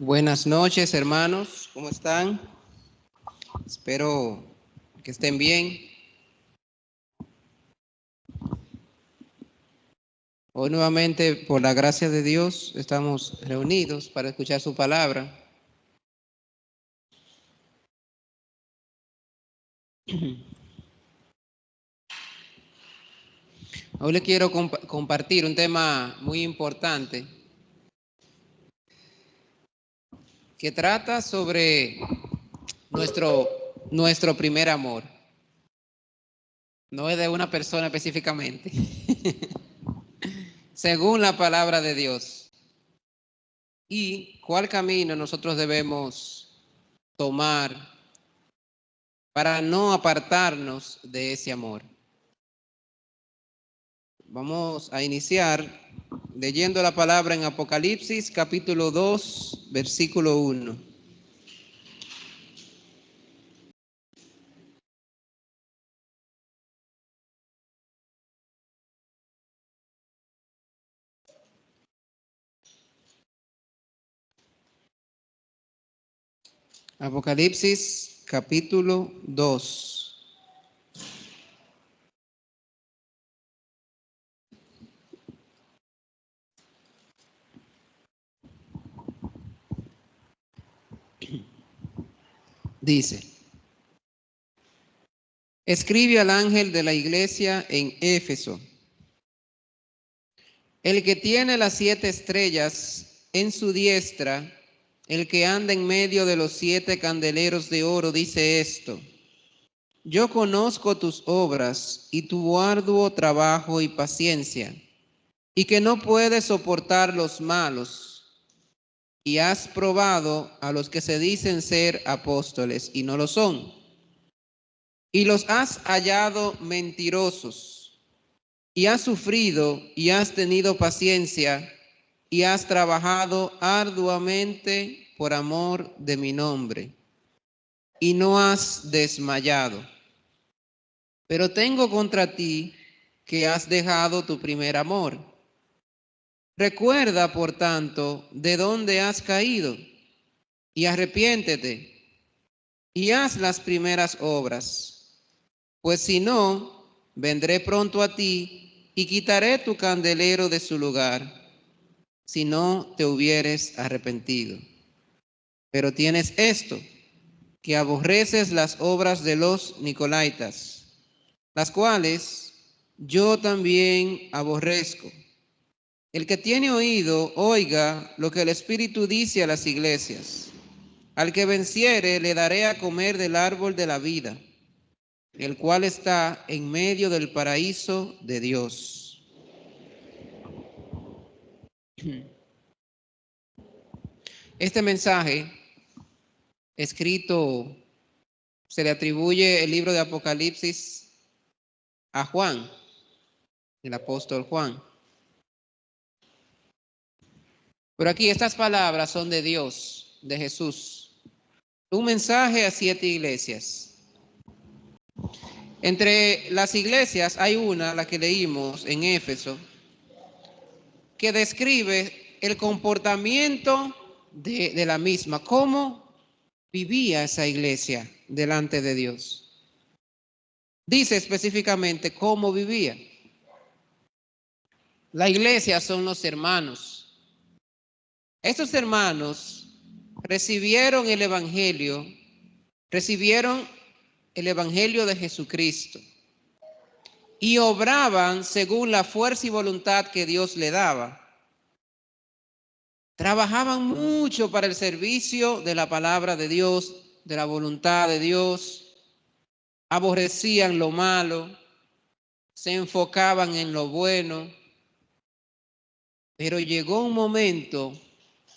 Buenas noches, hermanos. ¿Cómo están? Espero que estén bien. Hoy nuevamente, por la gracia de Dios, estamos reunidos para escuchar su palabra. Hoy les quiero compartir un tema muy importante que trata sobre nuestro primer amor. No es de una persona específicamente, según la palabra de Dios. Y cuál camino nosotros debemos tomar para no apartarnos de ese amor. Vamos a iniciar leyendo la palabra en Apocalipsis capítulo 2, versículo 1. Apocalipsis capítulo 2. Dice: escribe al ángel de la iglesia en Éfeso, el que tiene las 7 estrellas en su diestra, el que anda en medio de los 7 candeleros de oro, dice esto: yo conozco tus obras y tu arduo trabajo y paciencia, y que no puedes soportar los malos, y has probado a los que se dicen ser apóstoles y no lo son, y los has hallado mentirosos, y has sufrido y has tenido paciencia, y has trabajado arduamente por amor de mi nombre, y no has desmayado. Pero tengo contra ti que has dejado tu primer amor. Recuerda, por tanto, de dónde has caído, y arrepiéntete, y haz las primeras obras. Pues si no, vendré pronto a ti, y quitaré tu candelero de su lugar, si no te hubieres arrepentido. Pero tienes esto, que aborreces las obras de los nicolaítas, las cuales yo también aborrezco. El que tiene oído, oiga lo que el Espíritu dice a las iglesias. Al que venciere, le daré a comer del árbol de la vida, el cual está en medio del paraíso de Dios. Este mensaje, escrito, se le atribuye el libro de Apocalipsis a Juan, el apóstol Juan. Pero aquí estas palabras son de Dios, de Jesús. Un mensaje a 7 iglesias. Entre las iglesias hay una, la que leímos en Éfeso, que describe el comportamiento de la misma, cómo vivía esa iglesia delante de Dios. Dice específicamente cómo vivía. La iglesia son los hermanos. Estos hermanos recibieron el evangelio de Jesucristo y obraban según la fuerza y voluntad que Dios le daba. Trabajaban mucho para el servicio de la palabra de Dios, de la voluntad de Dios. Aborrecían lo malo, se enfocaban en lo bueno. Pero llegó un momento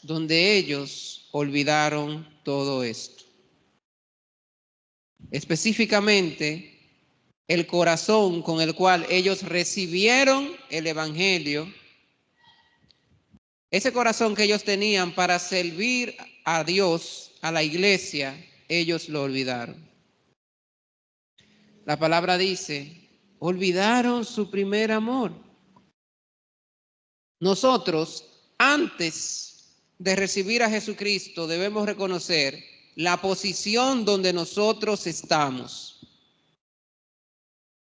donde ellos olvidaron todo esto. Específicamente, el corazón con el cual ellos recibieron el evangelio, ese corazón que ellos tenían para servir a Dios, a la iglesia, ellos lo olvidaron. La palabra dice, olvidaron su primer amor. Nosotros, antes de recibir a Jesucristo, debemos reconocer la posición donde nosotros estamos.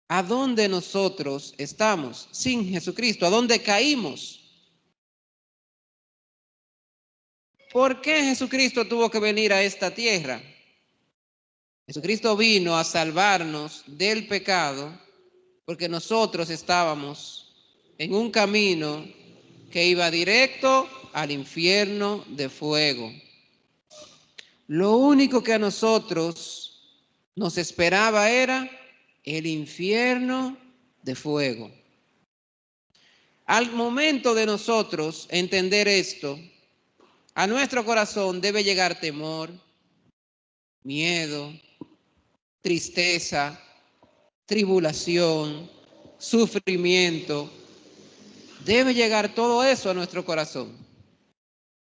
¿A dónde nosotros estamos sin Jesucristo? ¿A dónde caímos? ¿Por qué Jesucristo tuvo que venir a esta tierra? Jesucristo vino a salvarnos del pecado porque nosotros estábamos en un camino que iba directo al infierno de fuego. Lo único que a nosotros nos esperaba era el infierno de fuego. Al momento de nosotros entender esto, a nuestro corazón debe llegar temor, miedo, tristeza, tribulación, sufrimiento. Debe llegar todo eso a nuestro corazón.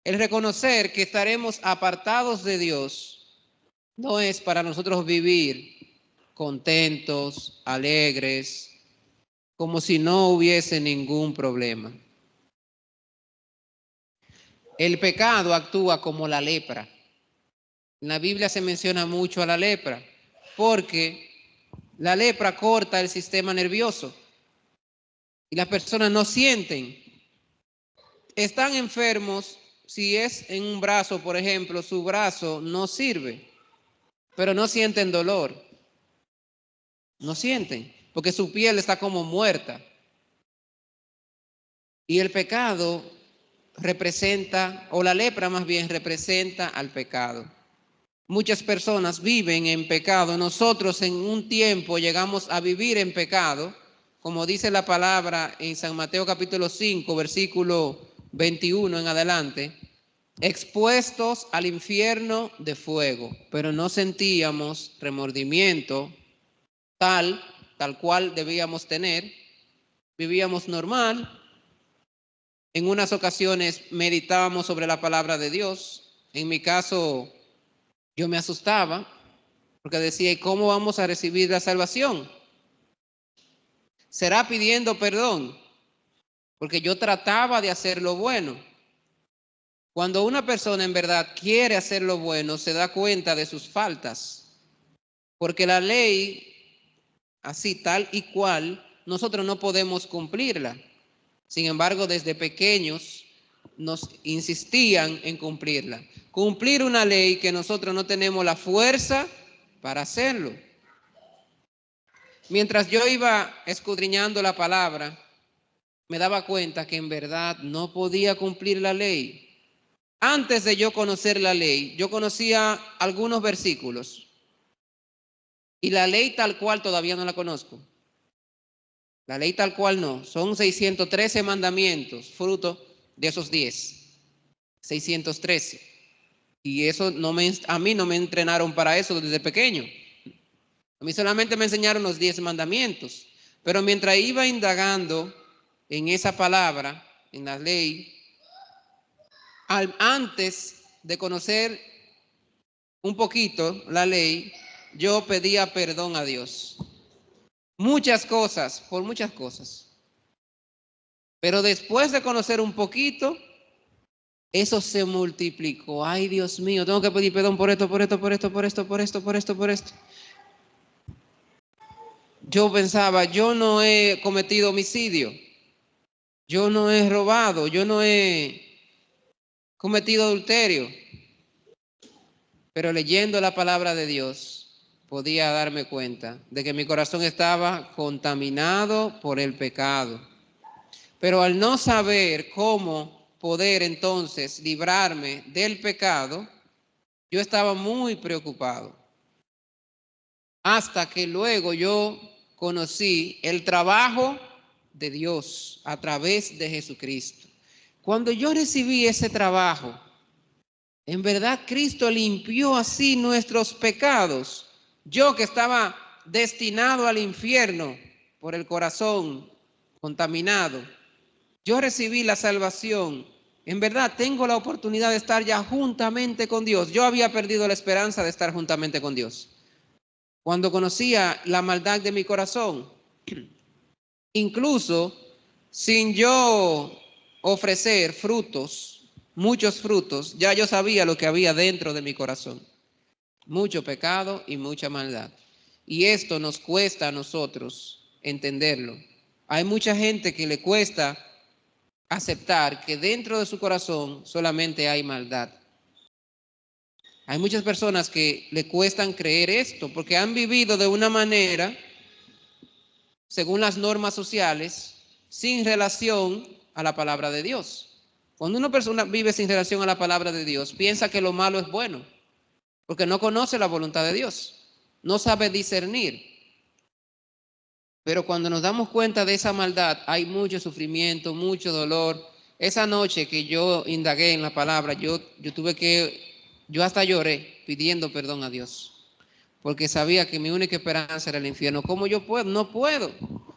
El reconocer que estaremos apartados de Dios no es para nosotros vivir contentos, alegres, como si no hubiese ningún problema. El pecado actúa como la lepra. En la Biblia se menciona mucho a la lepra, porque la lepra corta el sistema nervioso y las personas no sienten. Están enfermos, si es en un brazo, por ejemplo, su brazo no sirve, pero no sienten dolor. No sienten, porque su piel está como muerta. Y el pecado representa, o la lepra más bien, representa al pecado. Muchas personas viven en pecado. Nosotros en un tiempo llegamos a vivir en pecado, como dice la palabra en San Mateo capítulo 5, versículo 21 en adelante, expuestos al infierno de fuego, pero no sentíamos remordimiento tal cual debíamos tener. Vivíamos normal. En unas ocasiones meditábamos sobre la palabra de Dios. En mi caso, yo me asustaba porque decía, ¿y cómo vamos a recibir la salvación? ¿Será pidiendo perdón? Porque yo trataba de hacer lo bueno. Cuando una persona en verdad quiere hacer lo bueno, se da cuenta de sus faltas. Porque la ley, así tal y cual, nosotros no podemos cumplirla. Sin embargo, desde pequeños nos insistían en cumplirla. Cumplir una ley que nosotros no tenemos la fuerza para hacerlo. Mientras yo iba escudriñando la palabra, me daba cuenta que en verdad no podía cumplir la ley. Antes de yo conocer la ley, yo conocía algunos versículos. Y la ley tal cual todavía no la conozco. La ley tal cual no. Son 613 mandamientos, fruto de esos 10. 613. Y eso a mí no me entrenaron para eso desde pequeño. A mí solamente me enseñaron los 10 mandamientos. Pero mientras iba indagando en esa palabra, en la ley, antes de conocer un poquito la ley, yo pedía perdón a Dios. Muchas cosas, por muchas cosas. Pero después de conocer un poquito, eso se multiplicó. Ay, Dios mío, tengo que pedir perdón por esto, por esto, por esto, por esto, por esto, por esto, por esto. Yo pensaba, yo no he cometido homicidio. Yo no he robado. Yo no he cometido adulterio. Pero leyendo la palabra de Dios, podía darme cuenta de que mi corazón estaba contaminado por el pecado. Pero al no saber cómo poder entonces librarme del pecado, yo estaba muy preocupado. Hasta que luego yo conocí el trabajo de Dios a través de Jesucristo. Cuando yo recibí ese trabajo, en verdad Cristo limpió así nuestros pecados. Yo que estaba destinado al infierno por el corazón contaminado, yo recibí la salvación. En verdad tengo la oportunidad de estar ya juntamente con Dios. Yo había perdido la esperanza de estar juntamente con Dios. Cuando conocía la maldad de mi corazón, incluso sin yo ofrecer frutos muchos frutos, ya yo sabía lo que había dentro de mi corazón. Mucho pecado y mucha maldad. Y esto nos cuesta a nosotros entenderlo. Hay mucha gente que le cuesta aceptar que dentro de su corazón solamente hay maldad. Hay muchas personas que le cuestan creer esto porque han vivido de una manera, según las normas sociales, sin relación a la palabra de Dios. Cuando una persona vive sin relación a la palabra de Dios, piensa que lo malo es bueno, porque no conoce la voluntad de Dios, no sabe discernir. Pero cuando nos damos cuenta de esa maldad, hay mucho sufrimiento, mucho dolor. Esa noche que yo indagué en la palabra, yo hasta lloré pidiendo perdón a Dios, porque sabía que mi única esperanza era el infierno. ¿Cómo yo puedo? No puedo.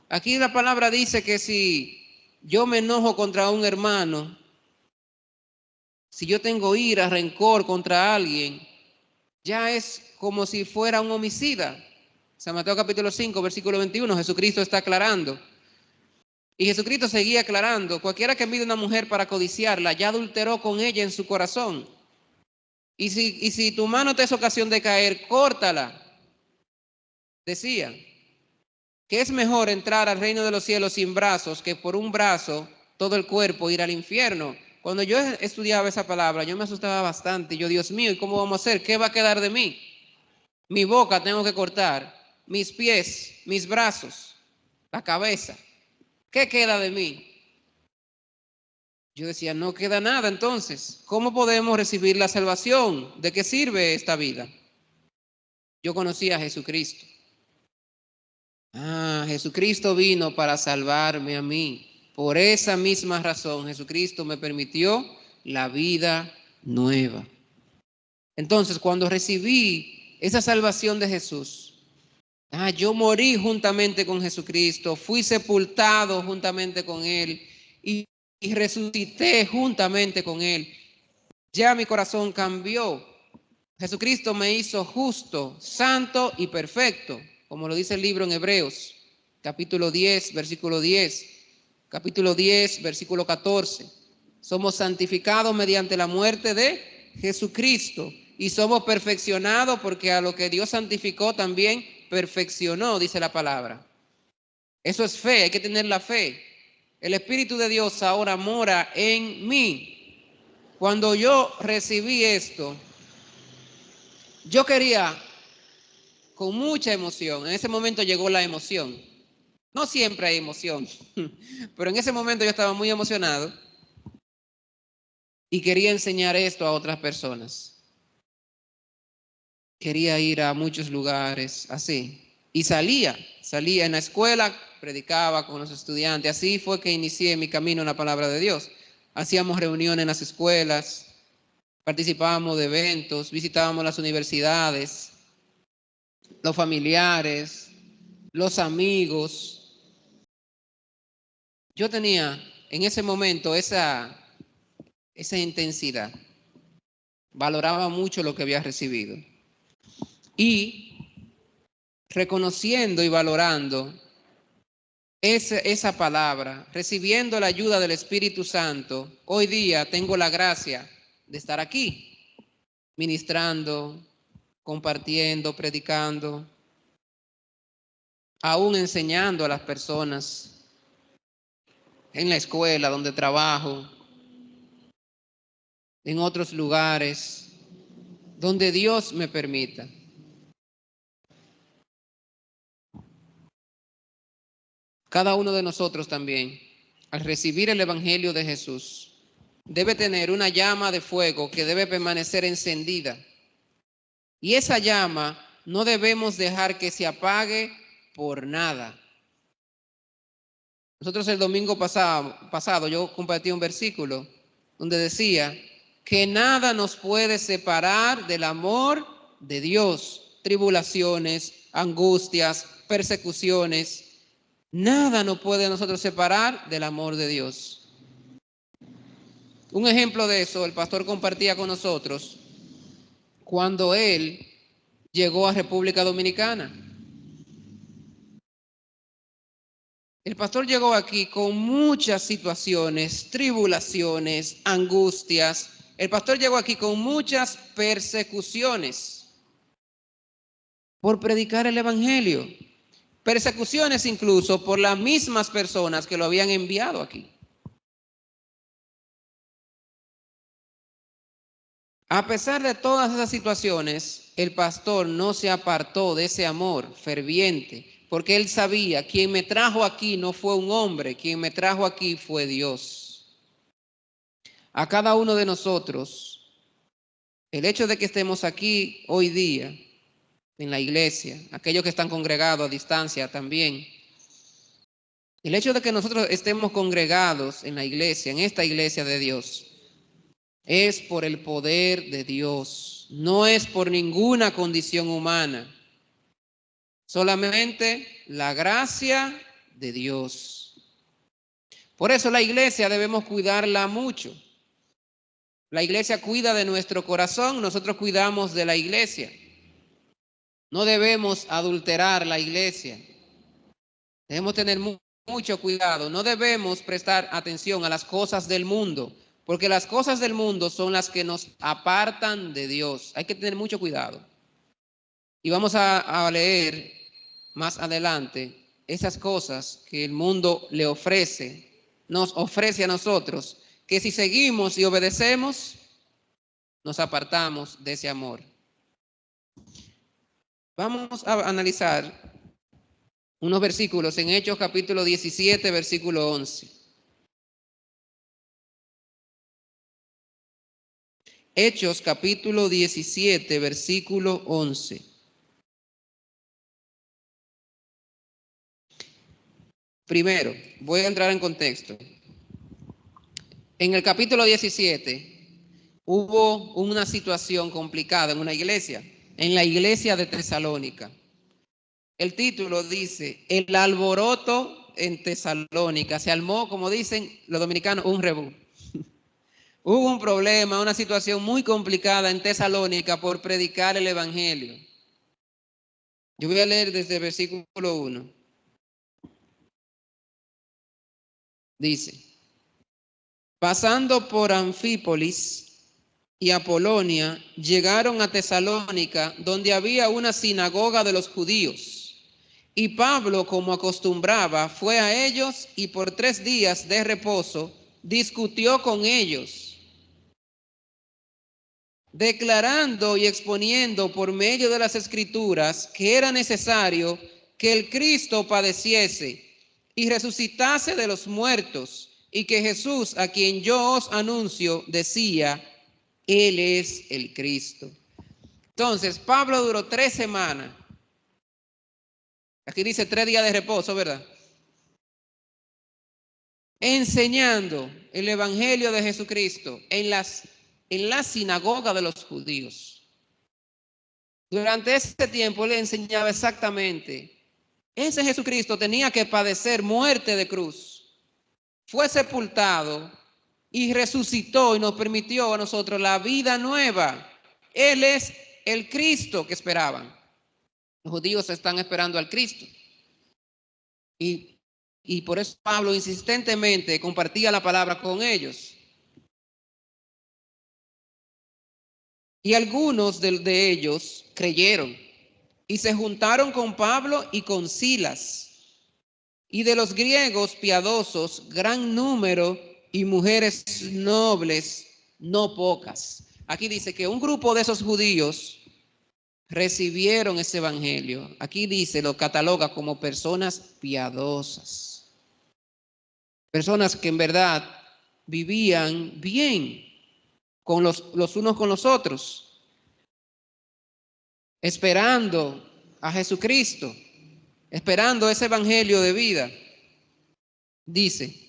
Aquí la palabra dice que si yo me enojo contra un hermano, si yo tengo ira, rencor contra alguien, ya es como si fuera un homicida. San Mateo capítulo 5, versículo 21, Jesucristo está aclarando. Y Jesucristo seguía aclarando, cualquiera que mire a una mujer para codiciarla, ya adulteró con ella en su corazón. Y si tu mano te es ocasión de caer, córtala. Decía que es mejor entrar al reino de los cielos sin brazos que por un brazo todo el cuerpo ir al infierno. Cuando yo estudiaba esa palabra, yo me asustaba bastante. Yo, Dios mío, ¿y cómo vamos a hacer? ¿Qué va a quedar de mí? Mi boca tengo que cortar, mis pies, mis brazos, la cabeza. ¿Qué queda de mí? Yo decía, no queda nada entonces. ¿Cómo podemos recibir la salvación? ¿De qué sirve esta vida? Yo conocí a Jesucristo. Jesucristo vino para salvarme a mí. Por esa misma razón, Jesucristo me permitió la vida nueva. Entonces, cuando recibí esa salvación de Jesús, yo morí juntamente con Jesucristo, fui sepultado juntamente con Él y resucité juntamente con Él. Ya mi corazón cambió. Jesucristo me hizo justo, santo y perfecto, como lo dice el libro en Hebreos, capítulo 10, versículo 10, capítulo 10, versículo 14. Somos santificados mediante la muerte de Jesucristo y somos perfeccionados porque a lo que Dios santificó también perfeccionó, dice la palabra. Eso es fe, hay que tener la fe. El Espíritu de Dios ahora mora en mí. Cuando yo recibí esto, yo quería, con mucha emoción, en ese momento llegó la emoción. No siempre hay emoción, pero en ese momento yo estaba muy emocionado y quería enseñar esto a otras personas. Quería ir a muchos lugares, así. Y salía en la escuela, predicaba con los estudiantes. Así fue que inicié mi camino en la palabra de Dios. Hacíamos reuniones en las escuelas, participábamos de eventos, visitábamos las universidades, los familiares, los amigos. Yo tenía en ese momento esa intensidad. Valoraba mucho lo que había recibido. Y reconociendo y valorando esa palabra, recibiendo la ayuda del Espíritu Santo, hoy día tengo la gracia de estar aquí, ministrando, compartiendo, predicando, aún enseñando a las personas en la escuela donde trabajo, en otros lugares, donde Dios me permita. Cada uno de nosotros también, al recibir el Evangelio de Jesús, debe tener una llama de fuego que debe permanecer encendida. Y esa llama no debemos dejar que se apague por nada. Nosotros el domingo pasado yo compartí un versículo donde decía que nada nos puede separar del amor de Dios. Tribulaciones, angustias, persecuciones. Nada nos puede a nosotros separar del amor de Dios. Un ejemplo de eso, el pastor compartía con nosotros cuando él llegó a República Dominicana. El pastor llegó aquí con muchas situaciones, tribulaciones, angustias. El pastor llegó aquí con muchas persecuciones por predicar el evangelio. Persecuciones incluso por las mismas personas que lo habían enviado aquí. A pesar de todas esas situaciones, el pastor no se apartó de ese amor ferviente, porque él sabía, quien me trajo aquí no fue un hombre, quien me trajo aquí fue Dios. A cada uno de nosotros, el hecho de que estemos aquí hoy día, en la iglesia, aquellos que están congregados a distancia también, el hecho de que nosotros estemos congregados en la iglesia, en esta iglesia de Dios, es por el poder de Dios, no es por ninguna condición humana, solamente la gracia de Dios. Por eso la iglesia debemos cuidarla mucho. La iglesia cuida de nuestro corazón, nosotros cuidamos de la iglesia. No debemos adulterar la iglesia. Debemos tener mucho cuidado. No debemos prestar atención a las cosas del mundo, porque las cosas del mundo son las que nos apartan de Dios. Hay que tener mucho cuidado. Y vamos a leer más adelante esas cosas que el mundo le ofrece, nos ofrece a nosotros, que si seguimos y obedecemos, nos apartamos de ese amor. Vamos a analizar unos versículos en Hechos capítulo 17, versículo 11. Hechos capítulo 17, versículo 11. Primero, voy a entrar en contexto. En el capítulo 17 hubo una situación complicada en una iglesia, en la iglesia de Tesalónica. El título dice, el alboroto en Tesalónica. Se armó, como dicen los dominicanos, un rebú. Hubo un problema, una situación muy complicada en Tesalónica por predicar el evangelio. Yo voy a leer desde el versículo 1. Dice, pasando por Anfípolis y Apolonia, llegaron a Tesalónica, donde había una sinagoga de los judíos. Y Pablo, como acostumbraba, fue a ellos y por 3 días de reposo discutió con ellos, declarando y exponiendo por medio de las Escrituras que era necesario que el Cristo padeciese y resucitase de los muertos, y que Jesús, a quien yo os anuncio, decía, Él es el Cristo. Entonces, Pablo duró 3 semanas. Aquí dice 3 días de reposo, ¿verdad? Enseñando el evangelio de Jesucristo en la sinagoga de los judíos. Durante ese tiempo él enseñaba exactamente, ese Jesucristo tenía que padecer muerte de cruz, fue sepultado y resucitó y nos permitió a nosotros la vida nueva. Él es el Cristo que esperaban. Los judíos están esperando al Cristo. Y por eso Pablo insistentemente compartía la palabra con ellos. Y algunos de ellos creyeron y se juntaron con Pablo y con Silas. Y de los griegos piadosos, gran número y mujeres nobles, no pocas. Aquí dice que un grupo de esos judíos recibieron ese evangelio. Aquí dice, lo cataloga como personas piadosas. Personas que en verdad vivían bien con los unos con los otros, esperando a Jesucristo, esperando ese evangelio de vida. Dice,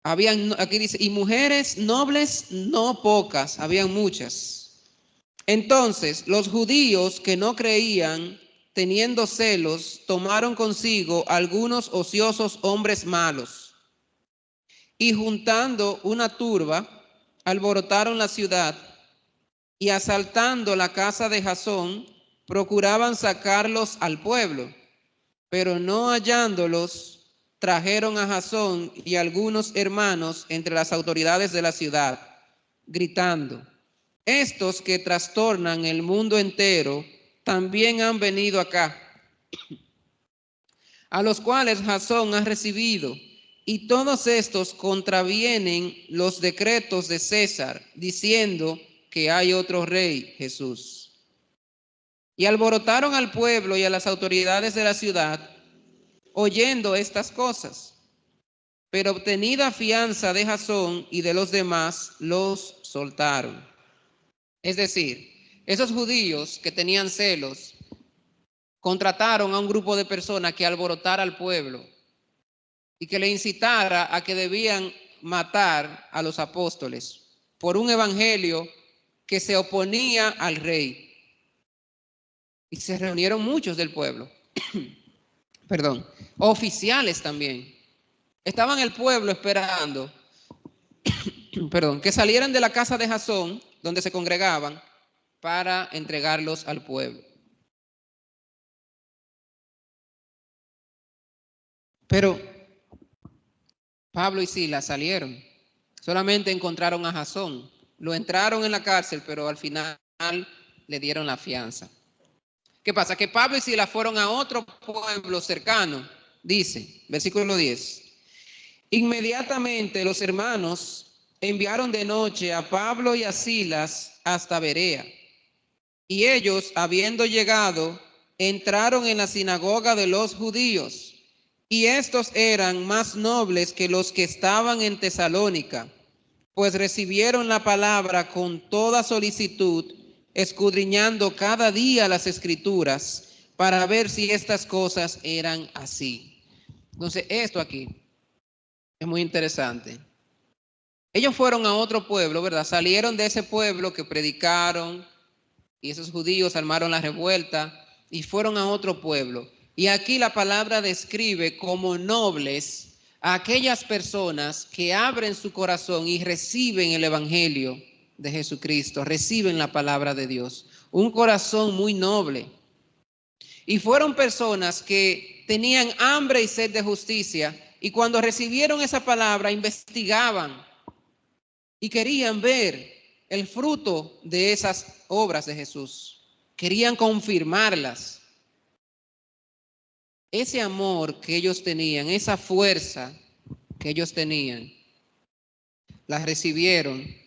aquí dice, y mujeres nobles no pocas, habían muchas. Entonces los judíos que no creían, teniendo celos, tomaron consigo algunos ociosos hombres malos, y juntando una turba, alborotaron la ciudad, y asaltando la casa de Jasón, procuraban sacarlos al pueblo. pero no hallándolos, trajeron a Jasón y algunos hermanos entre las autoridades de la ciudad, gritando: estos que trastornan el mundo entero también han venido acá, a los cuales Jasón ha recibido, y todos estos contravienen los decretos de César, diciendo que hay otro rey, Jesús. Y alborotaron al pueblo y a las autoridades de la ciudad, oyendo estas cosas. Pero obtenida fianza de Jasón y de los demás, los soltaron. Es decir, esos judíos que tenían celos contrataron a un grupo de personas que alborotara al pueblo y que le incitara a que debían matar a los apóstoles por un evangelio que se oponía al rey. Y se reunieron muchos del pueblo, perdón, oficiales también. Estaban el pueblo esperando, perdón, que salieran de la casa de Jasón, donde se congregaban, para entregarlos al pueblo. Pero Pablo y Silas salieron. Solamente encontraron a Jasón. Lo entraron en la cárcel, pero al final le dieron la fianza. ¿Qué pasa? Que Pablo y Silas fueron a otro pueblo cercano. Dice, versículo 10. Inmediatamente los hermanos enviaron de noche a Pablo y a Silas hasta Berea. Y ellos, habiendo llegado, entraron en la sinagoga de los judíos. Y estos eran más nobles que los que estaban en Tesalónica, pues recibieron la palabra con toda solicitud, escudriñando cada día las Escrituras para ver si estas cosas eran así. Entonces, esto aquí es muy interesante. Ellos fueron a otro pueblo, ¿verdad? Salieron de ese pueblo que predicaron y esos judíos armaron la revuelta y fueron a otro pueblo. Y aquí la palabra describe como nobles a aquellas personas que abren su corazón y reciben el evangelio de Jesucristo, reciben la palabra de Dios. Un corazón muy noble. Y fueron personas que tenían hambre y sed de justicia, y cuando recibieron esa palabra investigaban y querían ver el fruto de esas obras de Jesús. Querían confirmarlas. Ese amor que ellos tenían, esa fuerza que ellos tenían, la recibieron.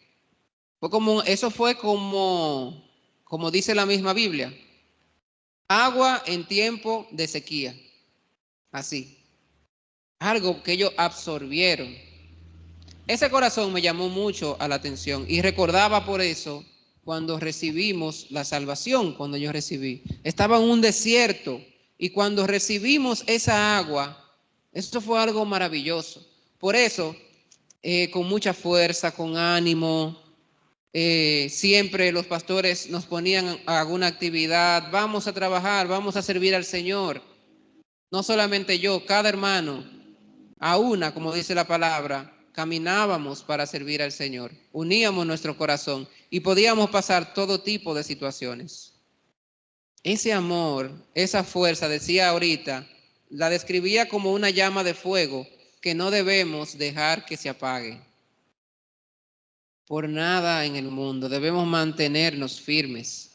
Eso fue como dice la misma Biblia, agua en tiempo de sequía. Así. Algo que ellos absorbieron. Ese corazón me llamó mucho a la atención y recordaba por eso cuando recibimos la salvación, cuando yo recibí. Estaba en un desierto y cuando recibimos esa agua, esto fue algo maravilloso. Por eso, con mucha fuerza, con ánimo, siempre los pastores nos ponían a alguna actividad, vamos a trabajar, vamos a servir al Señor. No solamente yo, cada hermano, a una, como dice la palabra, caminábamos para servir al Señor, uníamos nuestro corazón y podíamos pasar todo tipo de situaciones. Ese amor, esa fuerza, decía ahorita, la describía como una llama de fuego que no debemos dejar que se apague. Por nada en el mundo debemos mantenernos firmes.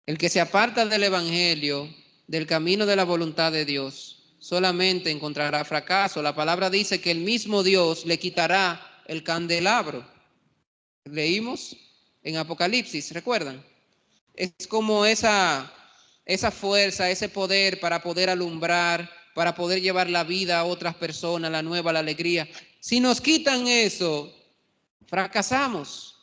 El que se aparta del evangelio, del camino de la voluntad de Dios, solamente encontrará fracaso. La palabra dice que el mismo Dios le quitará el candelabro. Leímos en Apocalipsis, ¿recuerdan? Es como esa fuerza, ese poder para poder alumbrar, para poder llevar la vida a otras personas, la nueva, la alegría. Si nos quitan eso, fracasamos.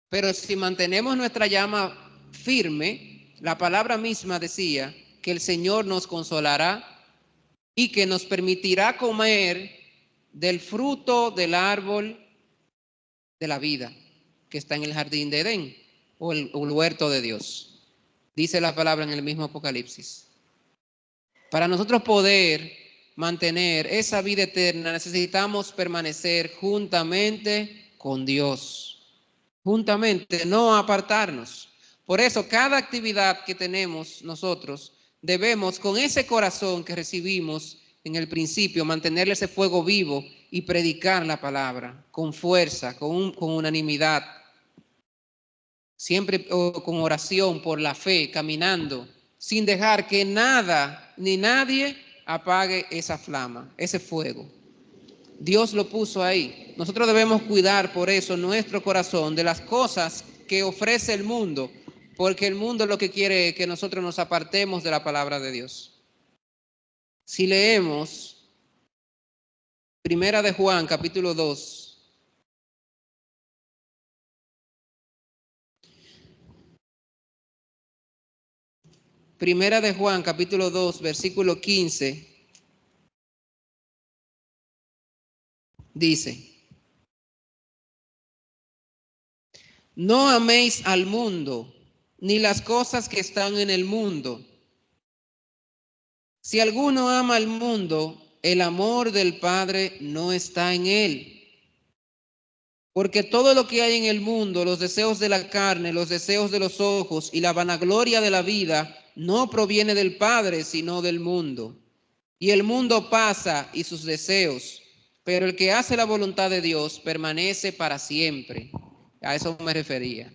Pero si mantenemos nuestra llama firme, la palabra misma decía que el Señor nos consolará y que nos permitirá comer del fruto del árbol de la vida que está en el jardín de Edén o el huerto de Dios. Dice la palabra en el mismo Apocalipsis. Para nosotros poder mantener esa vida eterna necesitamos permanecer juntamente con Dios. Juntamente, no apartarnos. Por eso cada actividad que tenemos nosotros debemos, con ese corazón que recibimos en el principio, mantenerle ese fuego vivo y predicar la palabra con fuerza, con unanimidad, siempre con oración por la fe, caminando, sin dejar que nada ni nadie apague esa flama, ese fuego. Dios lo puso ahí. Nosotros debemos cuidar por eso nuestro corazón de las cosas que ofrece el mundo, porque el mundo lo que quiere es que nosotros nos apartemos de la palabra de Dios. Si leemos Primera de Juan, capítulo 2, Primera de Juan, capítulo 2, versículo 15, dice: no améis al mundo, ni las cosas que están en el mundo. Si alguno ama al mundo, el amor del Padre no está en él. Porque todo lo que hay en el mundo, los deseos de la carne, los deseos de los ojos y la vanagloria de la vida, no proviene del Padre, sino del mundo. Y el mundo pasa y sus deseos, pero el que hace la voluntad de Dios permanece para siempre. A eso me refería.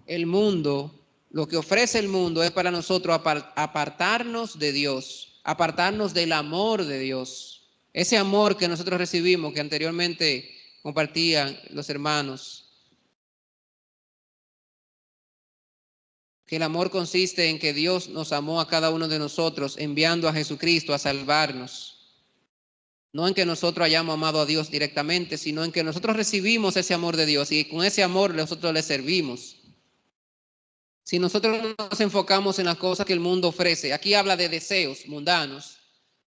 El mundo, lo que ofrece el mundo es para nosotros apartarnos de Dios, apartarnos del amor de Dios. Ese amor que nosotros recibimos, que anteriormente compartían los hermanos, que el amor consiste en que Dios nos amó a cada uno de nosotros, enviando a Jesucristo a salvarnos. No en que nosotros hayamos amado a Dios directamente, sino en que nosotros recibimos ese amor de Dios y con ese amor nosotros le servimos. Si nosotros nos enfocamos en las cosas que el mundo ofrece, aquí habla de deseos mundanos,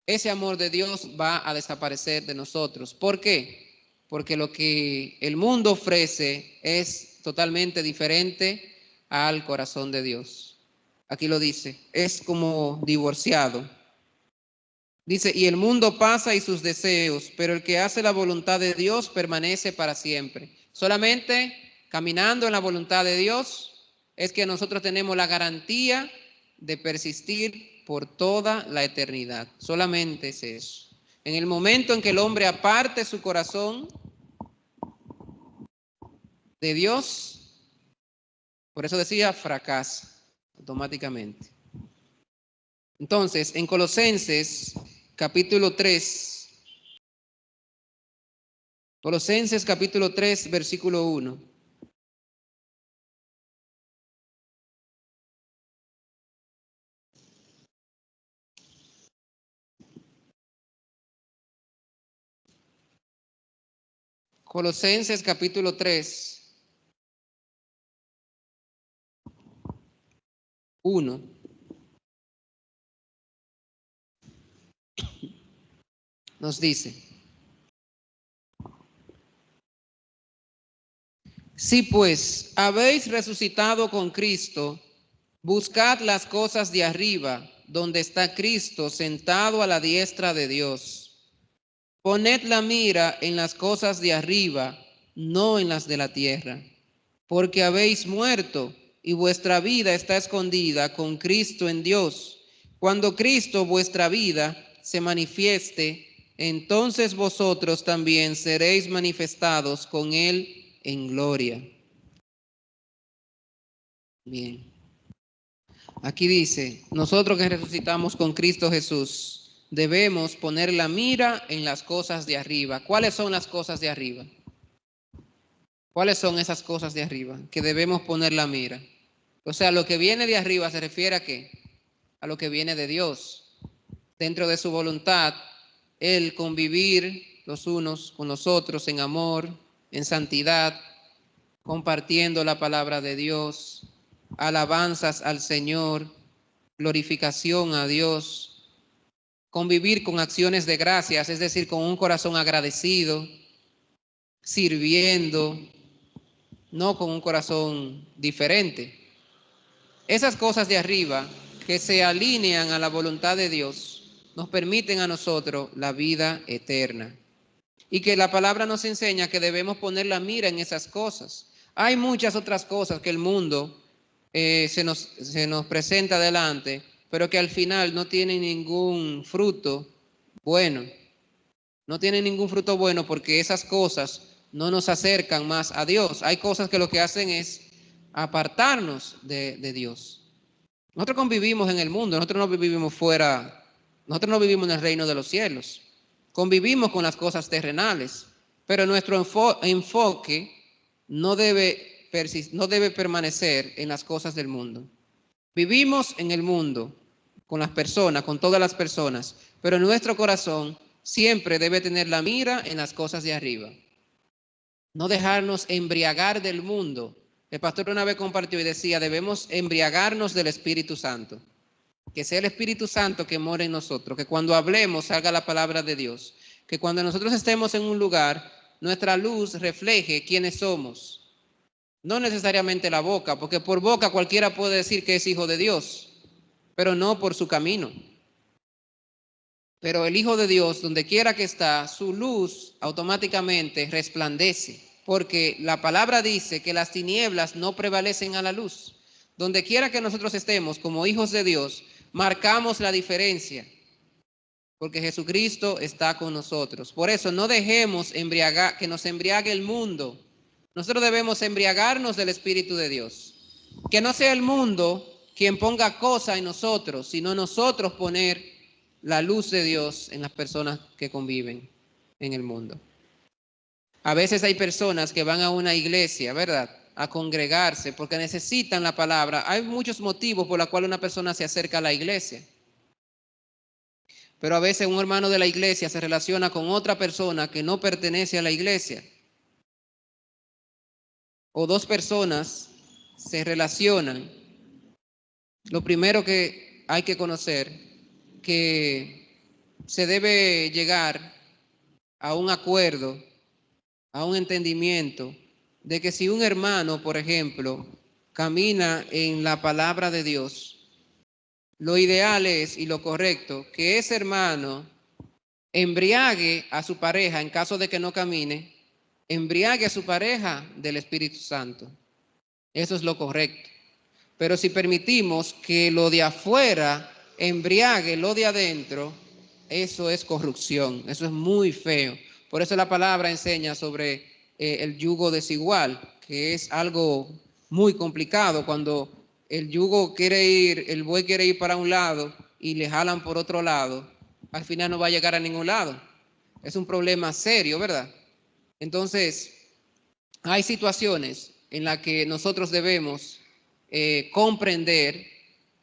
ese amor de Dios va a desaparecer de nosotros. ¿Por qué? Porque lo que el mundo ofrece es totalmente diferente al corazón de Dios. Aquí lo dice, es como divorciado. Dice, y el mundo pasa y sus deseos, pero el que hace la voluntad de Dios permanece para siempre. Solamente caminando en la voluntad de Dios es que nosotros tenemos la garantía de persistir por toda la eternidad. Solamente es eso. En el momento en que el hombre aparte su corazón de Dios, por eso decía, fracasa automáticamente. Entonces, en Colosenses capítulo 3, Colosenses capítulo 3, versículo 1. Colosenses capítulo 3, 1. Nos dice: si pues habéis resucitado con Cristo, buscad las cosas de arriba, donde está Cristo sentado a la diestra de Dios. Poned la mira en las cosas de arriba, no en las de la tierra, porque habéis muerto y vuestra vida está escondida con Cristo en Dios. Cuando Cristo, vuestra vida, se manifieste, entonces vosotros también seréis manifestados con Él en gloria. Bien. Aquí dice, nosotros que resucitamos con Cristo Jesús, debemos poner la mira en las cosas de arriba. ¿Cuáles son las cosas de arriba? ¿Cuáles son esas cosas de arriba que debemos poner la mira? O sea, lo que viene de arriba se refiere a qué? A lo que viene de Dios. Dentro de su voluntad, el convivir los unos con los otros en amor, en santidad, compartiendo la palabra de Dios, alabanzas al Señor, glorificación a Dios, convivir con acciones de gracias, es decir, con un corazón agradecido, sirviendo, no con un corazón diferente. Esas cosas de arriba que se alinean a la voluntad de Dios nos permiten a nosotros la vida eterna. Y que la palabra nos enseña que debemos poner la mira en esas cosas. Hay muchas otras cosas que el mundo se nos presenta delante pero que al final no tienen ningún fruto bueno. No tienen ningún fruto bueno porque esas cosas no nos acercan más a Dios. Hay cosas que lo que hacen es apartarnos de Dios. Nosotros convivimos en el mundo, nosotros no vivimos fuera, nosotros no vivimos en el reino de los cielos. Convivimos con las cosas terrenales, pero nuestro enfoque no debe permanecer en las cosas del mundo. Vivimos en el mundo, con las personas, con todas las personas, pero nuestro corazón siempre debe tener la mira en las cosas de arriba. No dejarnos embriagar del mundo. El pastor una vez compartió y decía, debemos embriagarnos del Espíritu Santo. Que sea el Espíritu Santo que more en nosotros, que cuando hablemos salga la palabra de Dios, que cuando nosotros estemos en un lugar, nuestra luz refleje quiénes somos. No necesariamente la boca, porque por boca cualquiera puede decir que es hijo de Dios, pero no por su camino. Pero el Hijo de Dios, donde quiera que está, su luz automáticamente resplandece, porque la palabra dice que las tinieblas no prevalecen a la luz. Donde quiera que nosotros estemos como hijos de Dios, marcamos la diferencia, porque Jesucristo está con nosotros. Por eso no dejemos que nos embriague el mundo. Nosotros debemos embriagarnos del Espíritu de Dios. Que no sea el mundo quien ponga cosa en nosotros, sino nosotros poner la luz de Dios en las personas que conviven en el mundo. A veces hay personas que van a una iglesia, ¿verdad?, a congregarse porque necesitan la palabra. Hay muchos motivos por los cuales una persona se acerca a la iglesia. Pero a veces un hermano de la iglesia se relaciona con otra persona que no pertenece a la iglesia. O dos personas se relacionan. Lo primero que hay que conocer, que se debe llegar a un acuerdo, a un entendimiento, de que si un hermano, por ejemplo, camina en la palabra de Dios, lo ideal es y lo correcto que ese hermano embriague a su pareja, en caso de que no camine, embriague a su pareja del Espíritu Santo. Eso es lo correcto. Pero si permitimos que lo de afuera embriague lo de adentro, eso es corrupción, eso es muy feo. Por eso la palabra enseña sobre el yugo desigual, que es algo muy complicado cuando el buey quiere ir para un lado y le jalan por otro lado, al final no va a llegar a ningún lado. Es un problema serio, ¿verdad? Entonces, hay situaciones en las que nosotros debemos comprender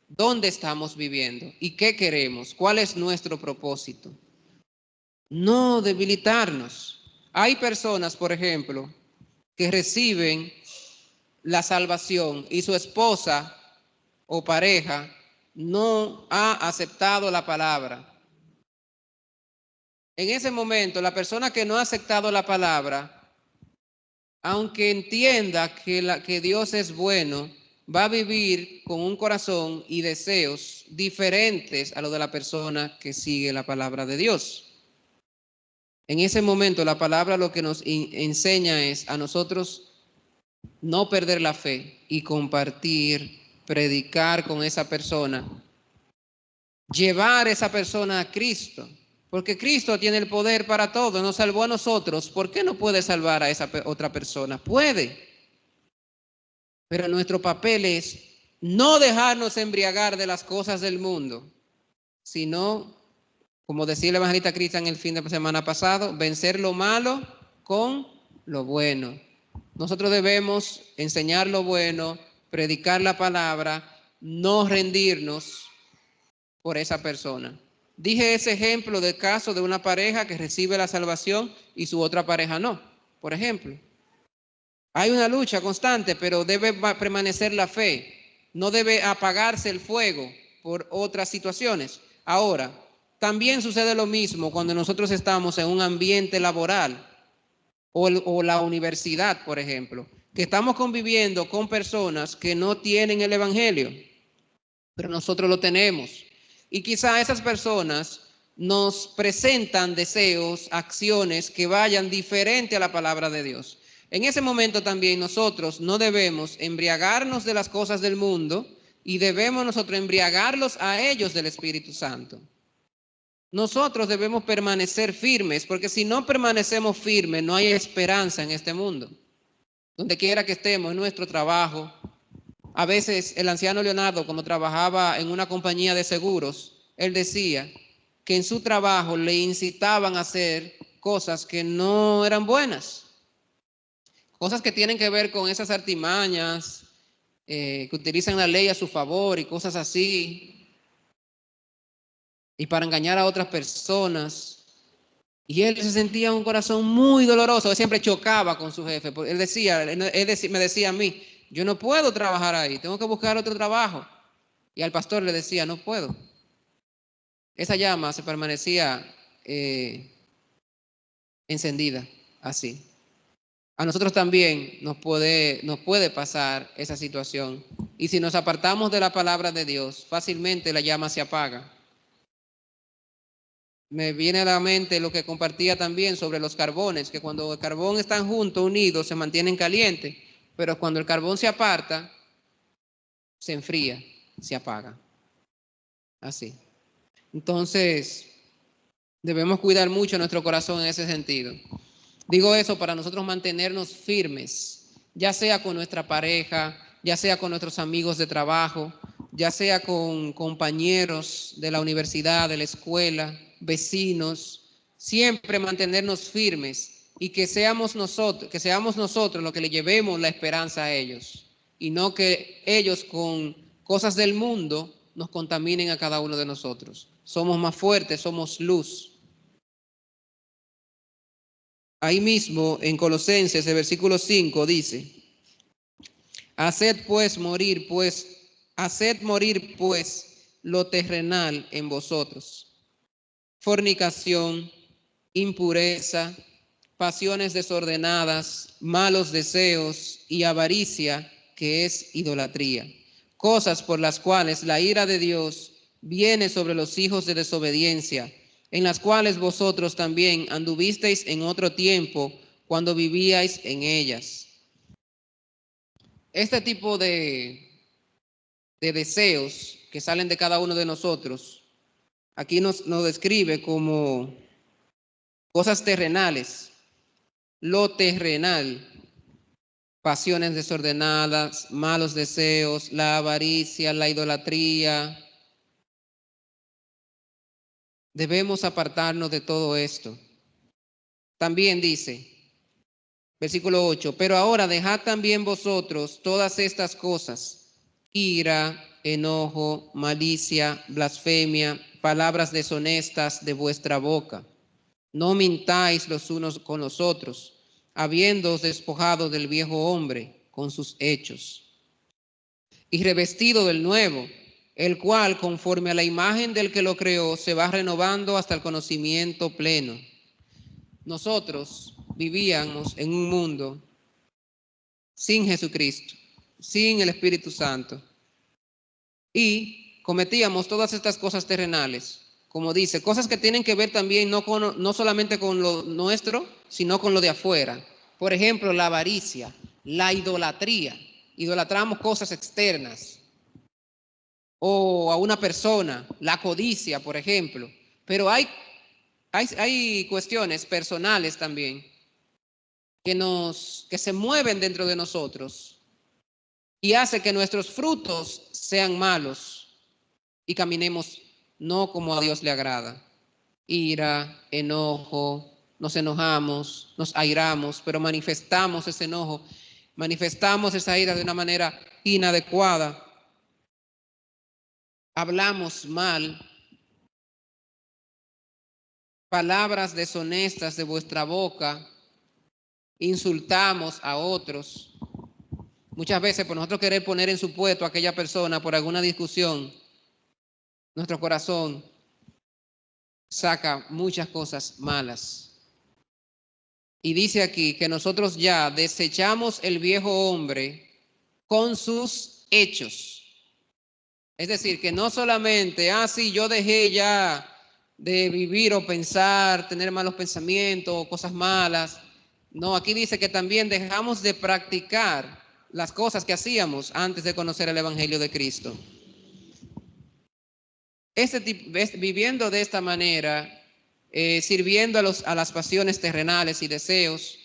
dónde estamos viviendo y qué queremos, cuál es nuestro propósito. No debilitarnos. Hay personas, por ejemplo, que reciben la salvación y su esposa o pareja no ha aceptado la palabra. En ese momento, la persona que no ha aceptado la palabra, aunque entienda que Dios es bueno, va a vivir con un corazón y deseos diferentes a los de la persona que sigue la palabra de Dios. En ese momento la palabra lo que nos enseña es a nosotros no perder la fe y compartir, predicar con esa persona, llevar a esa persona a Cristo, porque Cristo tiene el poder para todo, nos salvó a nosotros. ¿Por qué no puede salvar a esa otra persona? Puede. Pero nuestro papel es no dejarnos embriagar de las cosas del mundo, sino, como decía el evangelista Cristian el fin de semana pasado, vencer lo malo con lo bueno. Nosotros debemos enseñar lo bueno, predicar la palabra, no rendirnos por esa persona. Dije ese ejemplo del caso de una pareja que recibe la salvación y su otra pareja no, por ejemplo. Hay una lucha constante, pero debe permanecer la fe. No debe apagarse el fuego por otras situaciones. Ahora, también sucede lo mismo cuando nosotros estamos en un ambiente laboral o la universidad, por ejemplo, que estamos conviviendo con personas que no tienen el evangelio, pero nosotros lo tenemos. Y quizá esas personas nos presentan deseos, acciones que vayan diferente a la palabra de Dios. En ese momento también nosotros no debemos embriagarnos de las cosas del mundo, y debemos nosotros embriagarlos a ellos del Espíritu Santo. Nosotros debemos permanecer firmes, porque si no permanecemos firmes, no hay esperanza en este mundo. Donde quiera que estemos, en nuestro trabajo. A veces el anciano Leonardo, cuando trabajaba en una compañía de seguros, él decía que en su trabajo le incitaban a hacer cosas que no eran buenas. Cosas que tienen que ver con esas artimañas, que utilizan la ley a su favor y cosas así. Y para engañar a otras personas. Y él se sentía un corazón muy doloroso. Él siempre chocaba con su jefe. Él me decía a mí, yo no puedo trabajar ahí, tengo que buscar otro trabajo. Y al pastor le decía, no puedo. Esa llama se permanecía encendida así. A nosotros también nos puede pasar esa situación. Y si nos apartamos de la palabra de Dios, fácilmente la llama se apaga. Me viene a la mente lo que compartía también sobre los carbones, que cuando el carbón están juntos, unidos, se mantienen calientes, pero cuando el carbón se aparta, se enfría, se apaga. Así. Entonces, debemos cuidar mucho nuestro corazón en ese sentido. Digo eso para nosotros mantenernos firmes, ya sea con nuestra pareja, ya sea con nuestros amigos de trabajo, ya sea con compañeros de la universidad, de la escuela, vecinos, siempre mantenernos firmes y que seamos nosotros los que le llevemos la esperanza a ellos y no que ellos con cosas del mundo nos contaminen a cada uno de nosotros. Somos más fuertes, somos luz. Ahí mismo en Colosenses, el versículo 5 dice, haced morir lo terrenal en vosotros, fornicación, impureza, pasiones desordenadas, malos deseos y avaricia, que es idolatría, cosas por las cuales la ira de Dios viene sobre los hijos de desobediencia, en las cuales vosotros también anduvisteis en otro tiempo cuando vivíais en ellas. Este tipo de deseos que salen de cada uno de nosotros, aquí nos describe como cosas terrenales, lo terrenal, pasiones desordenadas, malos deseos, la avaricia, la idolatría. Debemos apartarnos de todo esto. También dice, versículo 8, pero ahora dejad también vosotros todas estas cosas, ira, enojo, malicia, blasfemia, palabras deshonestas de vuestra boca. No mintáis los unos con los otros, habiéndoos despojado del viejo hombre con sus hechos, y revestido del nuevo, el cual, conforme a la imagen del que lo creó, se va renovando hasta el conocimiento pleno. Nosotros vivíamos en un mundo sin Jesucristo, sin el Espíritu Santo, y cometíamos todas estas cosas terrenales, como dice, cosas que tienen que ver también no solamente con lo nuestro, sino con lo de afuera. Por ejemplo, la avaricia, la idolatría. Idolatramos cosas externas o a una persona, la codicia, por ejemplo. Pero hay cuestiones personales también que se mueven dentro de nosotros y hace que nuestros frutos sean malos y caminemos no como a Dios le agrada. Ira, enojo, nos enojamos, nos airamos, pero manifestamos ese enojo, manifestamos esa ira de una manera inadecuada. Hablamos mal, palabras deshonestas de vuestra boca, insultamos a otros. Muchas veces por nosotros querer poner en su puesto a aquella persona por alguna discusión, nuestro corazón saca muchas cosas malas. Y dice aquí que nosotros ya desechamos el viejo hombre con sus hechos. Es decir, que no solamente, sí, yo dejé ya de vivir o pensar, tener malos pensamientos o cosas malas. No, aquí dice que también dejamos de practicar las cosas que hacíamos antes de conocer el Evangelio de Cristo. Viviendo de esta manera, sirviendo a las pasiones terrenales y deseos,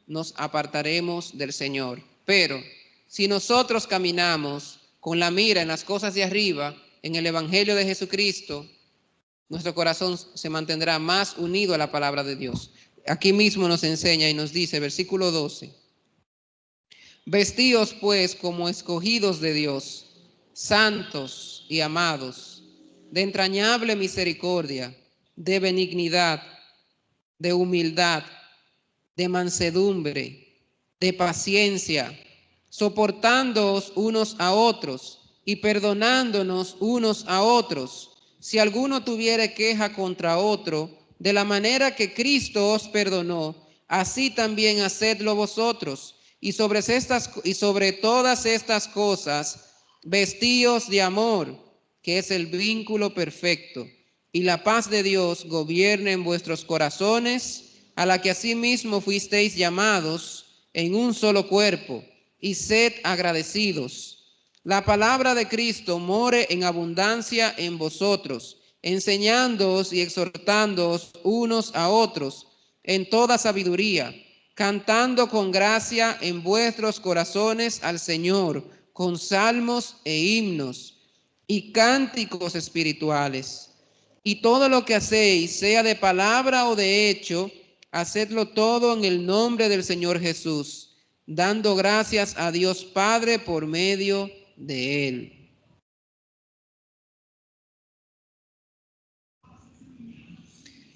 nos apartaremos del Señor. Pero si nosotros caminamos con la mira en las cosas de arriba, en el Evangelio de Jesucristo, nuestro corazón se mantendrá más unido a la palabra de Dios. Aquí mismo nos enseña y nos dice, versículo 12, vestíos pues como escogidos de Dios, santos y amados, de entrañable misericordia, de benignidad, de humildad, de mansedumbre, de paciencia, soportándoos unos a otros y perdonándonos unos a otros, si alguno tuviere queja contra otro, de la manera que Cristo os perdonó, así también hacedlo vosotros. Y sobre todas estas cosas, vestíos de amor, que es el vínculo perfecto, y la paz de Dios gobierne en vuestros corazones, a la que asimismo fuisteis llamados en un solo cuerpo, y sed agradecidos. La palabra de Cristo more en abundancia en vosotros, enseñándoos y exhortándoos unos a otros en toda sabiduría, cantando con gracia en vuestros corazones al Señor, con salmos e himnos y cánticos espirituales. Y todo lo que hacéis, sea de palabra o de hecho, hacedlo todo en el nombre del Señor Jesús, dando gracias a Dios Padre por medio de Él.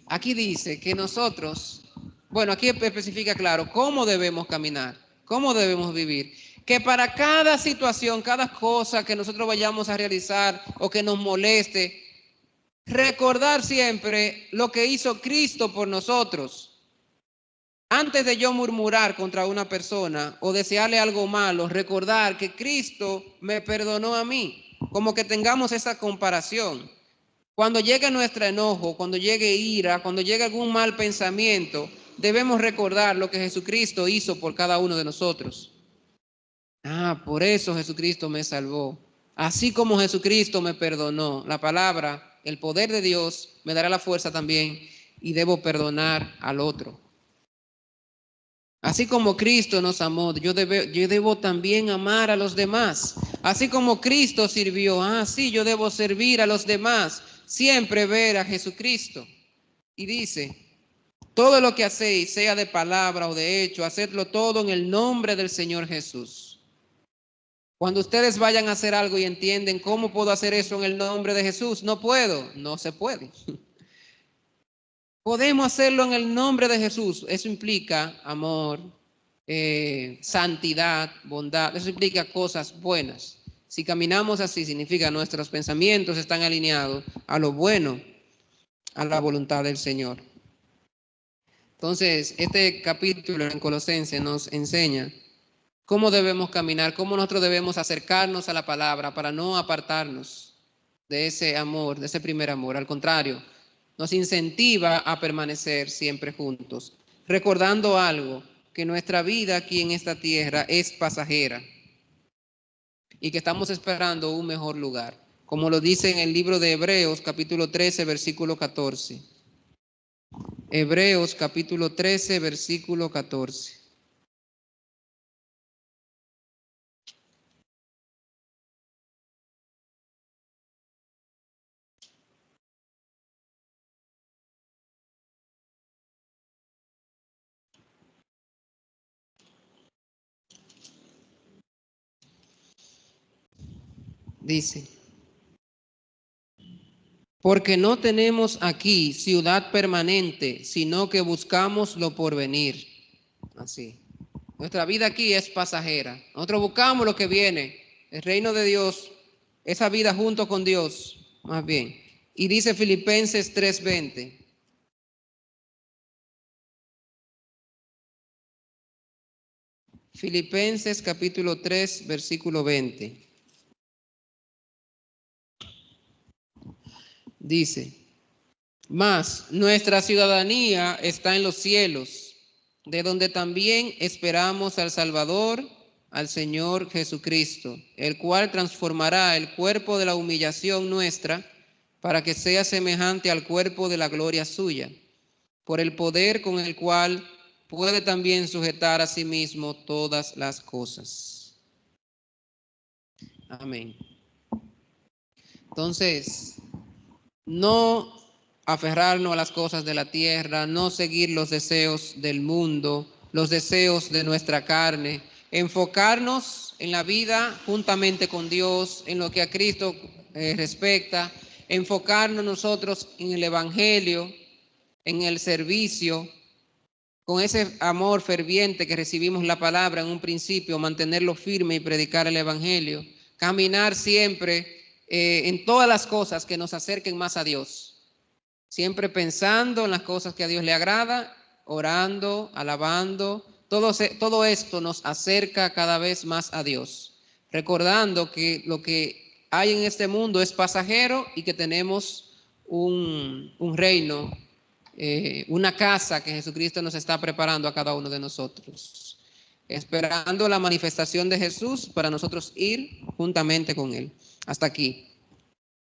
Aquí dice que nosotros, bueno, aquí especifica claro cómo debemos caminar, cómo debemos vivir. Que para cada situación, cada cosa que nosotros vayamos a realizar o que nos moleste, recordar siempre lo que hizo Cristo por nosotros. Antes de yo murmurar contra una persona o desearle algo malo, recordar que Cristo me perdonó a mí, como que tengamos esa comparación. Cuando llegue nuestro enojo, cuando llegue ira, cuando llegue algún mal pensamiento, debemos recordar lo que Jesucristo hizo por cada uno de nosotros. Ah, por eso Jesucristo me salvó. Así como Jesucristo me perdonó, la palabra, el poder de Dios me dará la fuerza también y debo perdonar al otro. Así como Cristo nos amó, yo debo también amar a los demás. Así como Cristo sirvió, sí, yo debo servir a los demás. Siempre ver a Jesucristo. Y dice, todo lo que hacéis, sea de palabra o de hecho, hacedlo todo en el nombre del Señor Jesús. Cuando ustedes vayan a hacer algo y entienden cómo puedo hacer eso en el nombre de Jesús, no puedo, no se puede. Podemos hacerlo en el nombre de Jesús. Eso implica amor, santidad, bondad. Eso implica cosas buenas. Si caminamos así, significa nuestros pensamientos están alineados a lo bueno, a la voluntad del Señor. Entonces, este capítulo en Colosenses nos enseña cómo debemos caminar, cómo nosotros debemos acercarnos a la palabra para no apartarnos de ese amor, de ese primer amor. Al contrario, nos incentiva a permanecer siempre juntos, recordando algo, que nuestra vida aquí en esta tierra es pasajera y que estamos esperando un mejor lugar, como lo dice en el libro de Hebreos, capítulo 13, versículo 14. Hebreos, capítulo 13, versículo 14. Dice, porque no tenemos aquí ciudad permanente, sino que buscamos lo porvenir. Así. Nuestra vida aquí es pasajera. Nosotros buscamos lo que viene, el reino de Dios, esa vida junto con Dios, más bien. Y dice Filipenses 3:20. Filipenses capítulo 3, versículo 20. Dice, mas nuestra ciudadanía está en los cielos, de donde también esperamos al Salvador, al Señor Jesucristo, el cual transformará el cuerpo de la humillación nuestra para que sea semejante al cuerpo de la gloria suya, por el poder con el cual puede también sujetar a sí mismo todas las cosas. Amén. Entonces, no aferrarnos a las cosas de la tierra, no seguir los deseos del mundo, los deseos de nuestra carne, enfocarnos en la vida juntamente con Dios, en lo que a Cristo respecta, enfocarnos nosotros en el Evangelio, en el servicio, con ese amor ferviente que recibimos la palabra en un principio, mantenerlo firme y predicar el Evangelio, caminar siempre en todas las cosas que nos acerquen más a Dios, siempre pensando en las cosas que a Dios le agrada, orando, alabando. Todo esto nos acerca cada vez más a Dios, recordando que lo que hay en este mundo es pasajero y que tenemos un reino, una casa que Jesucristo nos está preparando a cada uno de nosotros, esperando la manifestación de Jesús para nosotros ir juntamente con Él. Hasta aquí.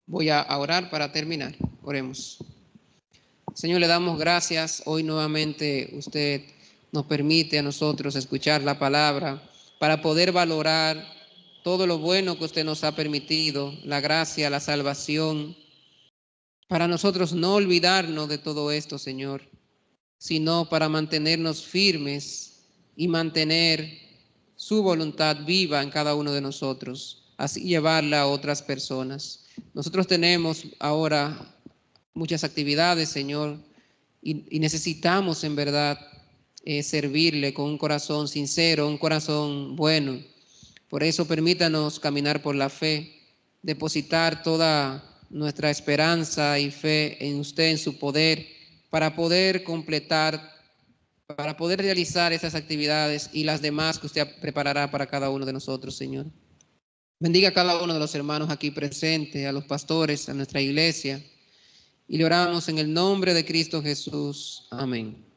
Voy a orar para terminar. Oremos. Señor, le damos gracias. Hoy nuevamente usted nos permite a nosotros escuchar la palabra para poder valorar todo lo bueno que usted nos ha permitido, la gracia, la salvación, para nosotros no olvidarnos de todo esto, Señor, sino para mantenernos firmes y mantener su voluntad viva en cada uno de nosotros, así llevarla a otras personas. Nosotros tenemos ahora muchas actividades, Señor, y necesitamos en verdad servirle con un corazón sincero, un corazón bueno. Por eso permítanos caminar por la fe, depositar toda nuestra esperanza y fe en usted, en su poder, para poder completar, para poder realizar esas actividades y las demás que usted preparará para cada uno de nosotros, Señor. Bendiga a cada uno de los hermanos aquí presentes, a los pastores, a nuestra iglesia, y le oramos en el nombre de Cristo Jesús. Amén.